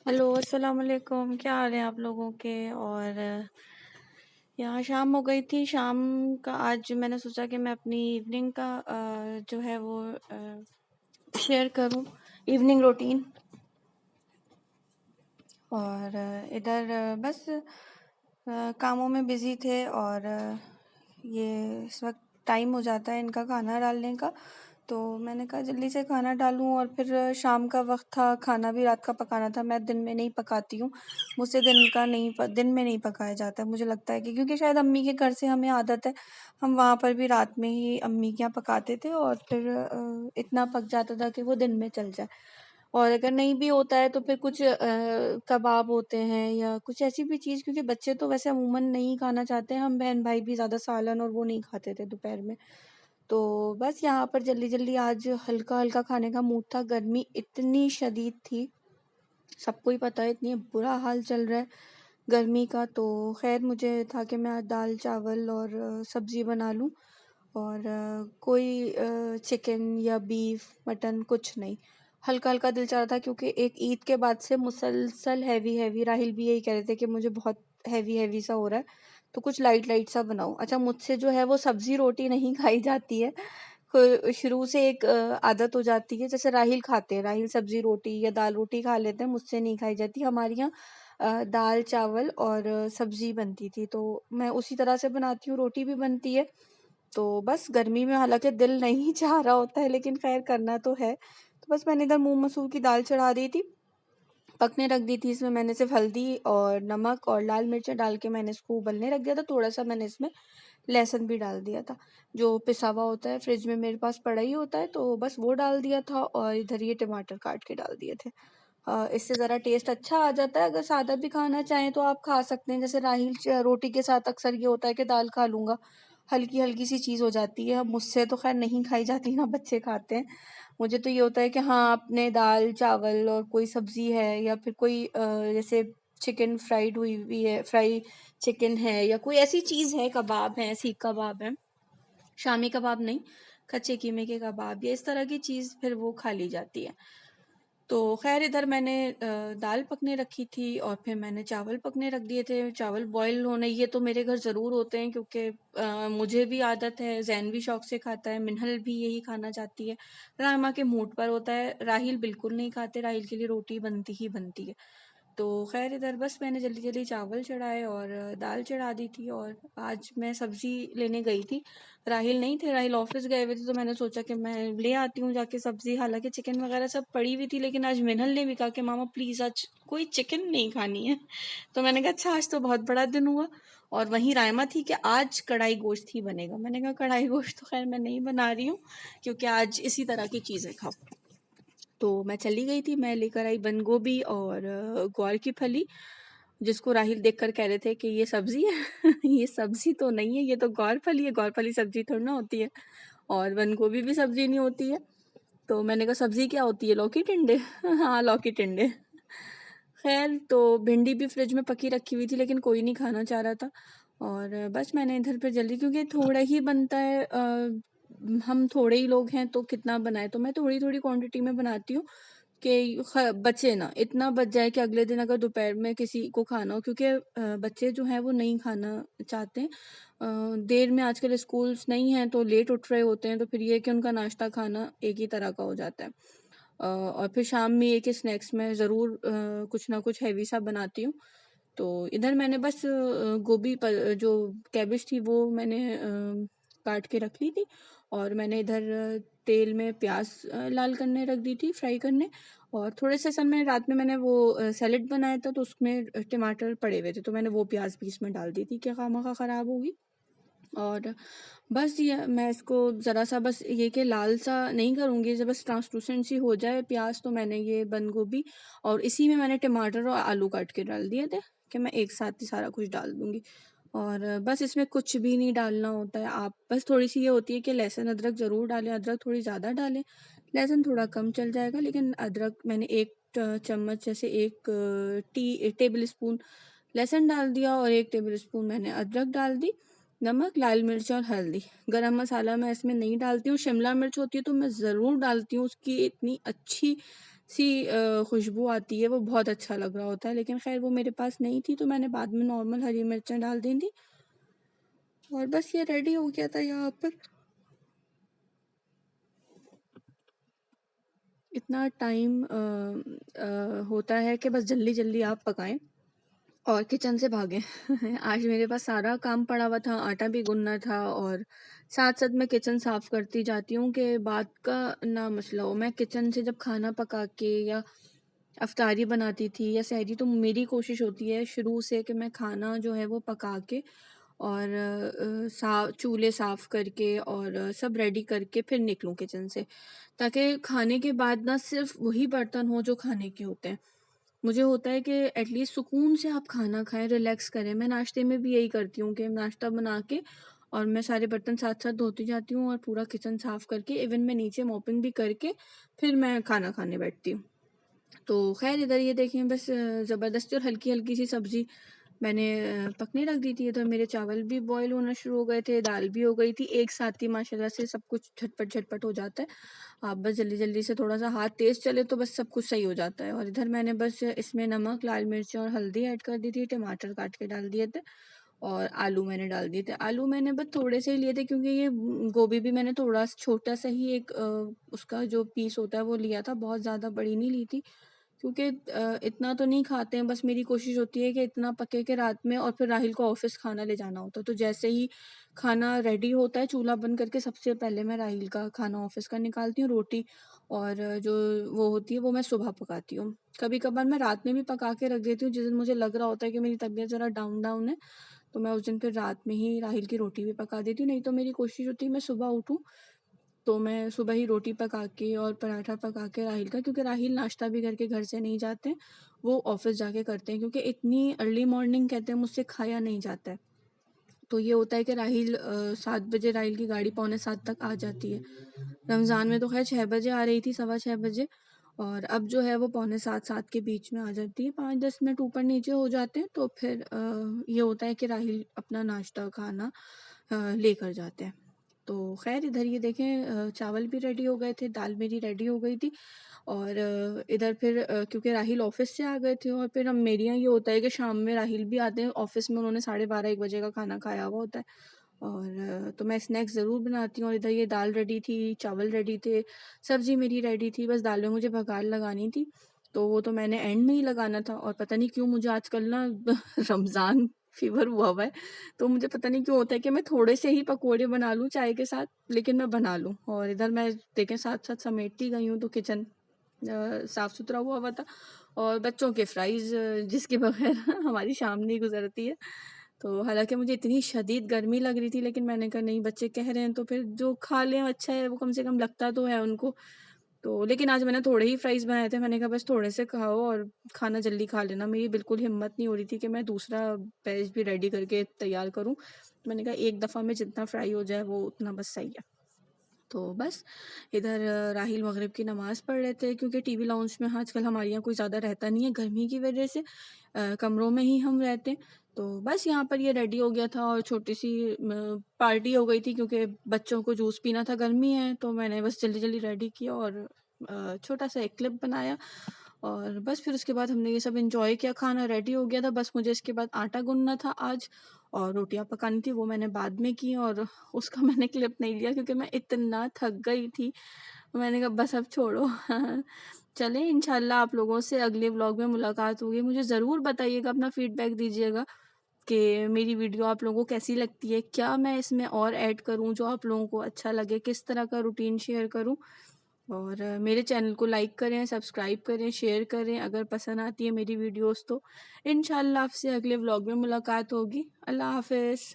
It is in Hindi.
हेलो, अस्सलाम वालेकुम। क्या हाल है आप लोगों के? और यहाँ शाम हो गई थी। शाम का आज मैंने सोचा कि मैं अपनी इवनिंग का जो है वो शेयर करूँ, इवनिंग रूटीन। और इधर बस कामों में बिज़ी थे। और ये इस वक्त टाइम हो जाता है इनका खाना डालने का, तो मैंने कहा जल्दी से खाना डालूं। और फिर शाम का वक्त था, खाना भी रात का पकाना था। मैं दिन में नहीं पकाती हूँ, मुझसे दिन में नहीं पकाया जाता। मुझे लगता है कि क्योंकि शायद अम्मी के घर से हमें आदत है, हम वहाँ पर भी रात में ही अम्मी के यहाँ पकाते थे और फिर इतना पक जाता था कि वो दिन में चल जाए। और अगर नहीं भी होता है तो फिर कुछ कबाब होते हैं या कुछ ऐसी भी चीज़, क्योंकि बच्चे तो वैसे अमूमन नहीं खाना चाहते हैं। हम बहन भाई भी ज़्यादा सालन और वो नहीं खाते थे दोपहर में। तो बस यहाँ पर जल्दी जल्दी आज हल्का हल्का खाने का मूड था। गर्मी इतनी शदीद थी, सबको ही पता है, इतनी बुरा हाल चल रहा है गर्मी का। तो खैर मुझे था कि मैं आज दाल चावल और सब्ज़ी बना लूँ। और कोई चिकन या बीफ मटन कुछ नहीं, हल्का हल्का दिल चाह रहा था, क्योंकि एक ईद के बाद से मुसलसल हैवी हैवी, राहिल भी यही कह रहे थे कि मुझे बहुत हैवी हैवी सा हो रहा है, तो कुछ लाइट लाइट सा बनाओ। अच्छा, मुझसे जो है वो सब्जी रोटी नहीं खाई जाती है। शुरू से एक आदत हो जाती है, जैसे राहिल खाते हैं, राहिल सब्जी रोटी या दाल रोटी खा लेते हैं, मुझसे नहीं खाई जाती। हमारे यहाँ दाल चावल और सब्जी बनती थी, तो मैं उसी तरह से बनाती हूँ, रोटी भी बनती है। तो बस गर्मी में हालांकि दिल नहीं चाह रहा होता है, लेकिन खैर करना तो है। तो बस मैंने इधर मूंग मसूर की दाल चढ़ा दी थी, पकने रख दी थी। इसमें मैंने सिर्फ हल्दी और नमक और लाल मिर्च डाल के मैंने इसको उबलने रख दिया था। थोड़ा सा मैंने इसमें लहसुन भी डाल दिया था, जो पिसा हुआ होता है, फ्रिज में मेरे पास पड़ा ही होता है, तो बस वो डाल दिया था। और इधर ये टमाटर काट के डाल दिए थे। इससे ज़रा टेस्ट अच्छा आ जाता है। अगर सादा भी खाना चाहें तो आप खा सकते हैं, जैसे राहिल रोटी के साथ अक्सर ये होता है कि दाल खा लूँगा, हल्की हल्की सी चीज़ हो जाती है। अब मुझसे तो खैर नहीं खाई जाती ना, बच्चे खाते हैं। मुझे तो ये होता है कि हाँ, आपने दाल चावल और कोई सब्जी है या फिर कोई जैसे चिकन फ्राइड हुई हुई है, फ्राई चिकन है, या कोई ऐसी चीज़ है, कबाब है, सीख कबाब है, शामी कबाब नहीं, कच्चे कीमे के कबाब, या इस तरह की चीज़ फिर वो खा ली जाती है। तो खैर इधर मैंने दाल पकने रखी थी और फिर मैंने चावल पकने रख दिए थे। चावल बॉयल होने ये तो मेरे घर ज़रूर होते हैं, क्योंकि मुझे भी आदत है, जैन भी शौक से खाता है, मिनहल भी यही खाना चाहती है। रायमा के मूड पर होता है, राहिल बिल्कुल नहीं खाते, राहिल के लिए रोटी बनती ही बनती है। तो खैर इधर बस मैंने जल्दी जल्दी चावल चढ़ाए और दाल चढ़ा दी थी। और आज मैं सब्ज़ी लेने गई थी, राहिल नहीं थे, राहिल ऑफिस गए हुए थे, तो मैंने सोचा कि मैं ले आती हूँ जाके सब्ज़ी। हालांकि चिकन वगैरह सब पड़ी हुई थी, लेकिन आज मिनल ने भी कहा कि मामा प्लीज़ आज कोई चिकन नहीं खानी है। तो मैंने कहा अच्छा, आज तो बहुत बड़ा दिन हुआ। और वहीं रायमा थी कि आज कढ़ाई गोश्त ही बनेगा। मैंने कहा कढ़ाई गोश्त तो खैर मैं नहीं बना रही हूँ, क्योंकि आज इसी तरह की चीज़ें खाओ। तो मैं चली गई थी, मैं लेकर आई बंद गोभी और ग्वार की फली, जिसको राहिल देखकर कह रहे थे कि ये सब्जी है। ये सब्जी तो नहीं है, ये तो ग्वार फली है, ग्वार फली सब्जी थोड़ी ना होती है, और बंद गोभी भी सब्जी नहीं होती है। तो मैंने कहा सब्जी क्या होती है, लौकी टिंडे? हाँ, लौकी टिंडे। खैर तो भिंडी भी फ्रिज में पकी रखी हुई थी, लेकिन कोई नहीं खाना चाह रहा था। और बस मैंने इधर पे जल्दी, क्योंकि थोड़ा ही बनता है, हम थोड़े ही लोग हैं तो कितना बनाए, तो मैं थोड़ी थोड़ी क्वांटिटी में बनाती हूँ कि बचे ना, इतना बच जाए कि अगले दिन अगर दोपहर में किसी को खाना हो, क्योंकि बच्चे जो हैं वो नहीं खाना चाहते हैं। देर में आजकल स्कूल्स नहीं हैं तो लेट उठ रहे होते हैं, तो फिर ये है कि उनका नाश्ता खाना एक ही तरह का हो जाता है। और फिर शाम में एक ही स्नैक्स में ज़रूर कुछ ना कुछ हैवी सा बनाती हूँ। तो इधर मैंने बस जो कैबिज थी वो मैंने काट के रख ली थी। और मैंने इधर तेल में प्याज लाल करने रख दी थी, फ्राई करने। और थोड़े से समय रात में मैंने वो सैलेड बनाया था, तो उसमें टमाटर पड़े हुए थे, तो मैंने वो प्याज भी इसमें डाल दी थी कि खामा खा ख़राब होगी। और बस ये मैं इसको ज़रा सा, बस ये कि लाल सा नहीं करूँगी, जब बस ट्रांसलूसेंट सी हो जाए प्याज, तो मैंने ये बंद गोभी और इसी में मैंने टमाटर और आलू काट के डाल दिए थे कि मैं एक साथ ही सारा कुछ डाल दूँगी। और बस इसमें कुछ भी नहीं डालना होता है। आप बस थोड़ी सी ये होती है कि लहसुन अदरक ज़रूर डालें, अदरक थोड़ी ज़्यादा डालें, लहसुन थोड़ा कम चल जाएगा, लेकिन अदरक मैंने एक चम्मच, जैसे एक टी टेबल स्पून लहसुन डाल दिया और एक टेबल स्पून मैंने अदरक डाल दी। नमक, लाल मिर्च और हल्दी। गरम मसाला मैं इसमें नहीं डालती हूँ। शिमला मिर्च होती है तो मैं ज़रूर डालती हूँ, उसकी इतनी अच्छी सी खुशबू आती है, वो बहुत अच्छा लग रहा होता है। लेकिन खैर वो मेरे पास नहीं थी, तो मैंने बाद में नॉर्मल हरी मिर्चें डाल दी थी और बस ये रेडी हो गया था। यहाँ पर इतना टाइम होता है कि बस जल्दी जल्दी आप पकाएं और किचन से भागें। आज मेरे पास सारा काम पड़ा हुआ था, आटा भी गूंदना था और साथ साथ मैं किचन साफ करती जाती हूँ कि बात का ना मसला हो। मैं किचन से जब खाना पका के या अफ्तारी बनाती थी या सहरी, तो मेरी कोशिश होती है शुरू से कि मैं खाना जो है वो पका के और चूल्हे साफ़ करके और सब रेडी करके फिर निकलूँ किचन से, ताकि खाने के बाद ना सिर्फ वही बर्तन हो जो खाने के होते हैं। मुझे होता है कि एटलीस्ट सुकून से आप खाना खाएं, रिलैक्स करें। मैं नाश्ते में भी यही करती हूँ कि नाश्ता बना के और मैं सारे बर्तन साथ साथ धोती जाती हूँ और पूरा किचन साफ़ करके इवन मैं नीचे मॉपिंग भी करके फिर मैं खाना खाने बैठती हूँ। तो खैर इधर ये देखें, बस ज़बरदस्ती और हल्की हल्की सी सब्ज़ी मैंने पकने रख दी थी। इधर मेरे चावल भी बॉईल होना शुरू हो गए थे, दाल भी हो गई थी एक साथ ही। माशाल्लाह से सब कुछ झटपट झटपट हो जाता है। आप बस जल्दी जल्दी से थोड़ा सा हाथ तेज़ चले तो बस सब कुछ सही हो जाता है। और इधर मैंने बस इसमें नमक, लाल मिर्च और हल्दी ऐड कर दी थी, टमाटर काट के डाल दिए थे और आलू मैंने डाल दिए थे। आलू मैंने बस थोड़े से ही लिए थे, क्योंकि ये गोभी भी मैंने थोड़ा छोटा सा ही एक उसका जो पीस होता है वो लिया था, बहुत ज़्यादा बड़ी नहीं ली थी, क्योंकि इतना तो नहीं खाते हैं। बस मेरी कोशिश होती है कि इतना पके के रात में और फिर राहिल को ऑफिस खाना ले जाना होता है। तो जैसे ही खाना रेडी होता है चूल्हा बंद करके सबसे पहले मैं राहिल का खाना ऑफिस का निकालती हूँ। रोटी और जो वो होती है वो मैं सुबह पकाती हूँ। कभी कभार मैं रात में भी पका के रख देती हूँ, जिस दिन मुझे लग रहा होता है कि मेरी तबीयत ज़रा डाउन डाउन है, तो मैं उस दिन फिर रात में ही राहिल की रोटी भी पका देती हूँ। नहीं तो मेरी कोशिश होती है मैं सुबह उठूँ तो मैं सुबह ही रोटी पका के और पराठा पका के राहिल का, क्योंकि राहिल नाश्ता भी करके घर से नहीं जाते हैं, वो ऑफिस जाके करते हैं, क्योंकि इतनी अर्ली मॉर्निंग कहते हैं मुझसे खाया नहीं जाता है। तो ये होता है कि राहिल 7 बजे राहिल की गाड़ी 6:45 तक आ जाती है। रमज़ान में तो खैर 6 बजे आ रही थी, 6:15 बजे, और अब जो है वो 6:45 7 के बीच में आ जाती है। 5-10 मिनट ऊपर नीचे हो जाते हैं तो फिर ये होता है कि राहिल अपना नाश्ता खाना लेकर जाते हैं। तो खैर इधर ये देखें, चावल भी रेडी हो गए थे, दाल मेरी रेडी हो गई थी और इधर फिर क्योंकि राहिल ऑफिस से आ गए थे और फिर हम मेरे यहाँ ये होता है कि शाम में राहिल भी आते हैं ऑफिस में, उन्होंने 12:30-1 बजे का खाना खाया हुआ होता है और तो मैं स्नैक्स ज़रूर बनाती हूँ। और इधर ये दाल रेडी थी, चावल रेडी थे, सब्ज़ी मेरी रेडी थी, बस दाल में मुझे बघार लगानी थी, तो वो तो मैंने एंड में ही लगाना था। और पता नहीं क्यों मुझे आजकल ना रमज़ान फ़ीवर हुआ हुआ है, तो मुझे पता नहीं क्यों होता है कि मैं थोड़े से ही पकोड़े बना लूँ चाय के साथ, लेकिन मैं बना लूँ। और इधर मैं देखें साथ-साथ समेटती गई हूँ, तो किचन साफ़-सुथरा हुआ हुआ था और बच्चों के फ्राइज़ जिसके बगैर हमारी शाम नहीं गुज़रती है। तो हालाँकि मुझे इतनी शदीद गर्मी लग रही थी, लेकिन मैंने कहा नहीं, बच्चे कह रहे हैं तो फिर जो खा लें अच्छा है, वो कम से कम लगता तो है उनको। तो लेकिन आज मैंने थोड़े ही फ्राइज़ बनाए थे, मैंने कहा बस थोड़े से खाओ और खाना जल्दी खा लेना। मेरी बिल्कुल हिम्मत नहीं हो रही थी कि मैं दूसरा बैच भी रेडी करके तैयार करूँ। मैंने कहा एक दफ़ा में जितना फ्राई हो जाए वो उतना बस सही है। तो बस इधर राहिल मगरिब की नमाज़ पढ़ रहे थे, क्योंकि टीवी लाउंज में आजकल हमारे यहाँ कोई ज़्यादा रहता नहीं है गर्मी की वजह से, कमरों में ही हम रहते हैं। तो बस यहाँ पर ये रेडी हो गया था और छोटी सी पार्टी हो गई थी, क्योंकि बच्चों को जूस पीना था, गर्मी है, तो मैंने बस जल्दी जल्दी रेडी किया और छोटा सा एक क्लिप बनाया और बस फिर उसके बाद हमने ये सब एंजॉय किया। खाना रेडी हो गया था, बस मुझे इसके बाद आटा गूंदना था आज और रोटियां पकानी थी, वो मैंने बाद में की और उसका मैंने क्लिप नहीं लिया क्योंकि मैं इतना थक गई थी। मैंने कहा बस अब छोड़ो। चलें, इंशाल्लाह आप लोगों से अगले व्लॉग में मुलाकात होगी। मुझे ज़रूर बताइएगा, अपना फीडबैक दीजिएगा कि मेरी वीडियो आप लोगों को कैसी लगती है, क्या मैं इसमें और ऐड करूं जो आप लोगों को अच्छा लगे, किस तरह का रूटीन शेयर करूं। और मेरे चैनल को लाइक करें, सब्सक्राइब करें, शेयर करें अगर पसंद आती है मेरी वीडियोस तो। इंशाल्लाह आपसे अगले व्लॉग में मुलाकात होगी। अल्लाह हाफ़िज़।